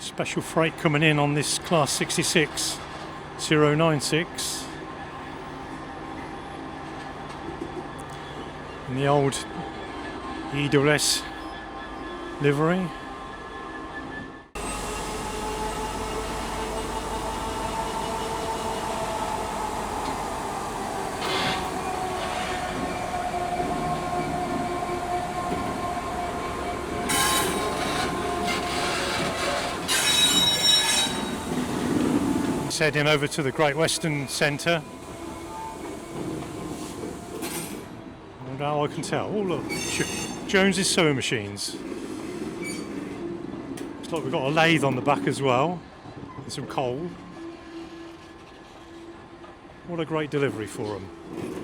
Special freight coming in on this Class 66 096 in the old EWS livery. Heading over to the Great Western Centre. And now I can tell. Oh look, Jones's sewing machines. Looks like we've got a lathe on the back as well, and some coal. What a great delivery for them.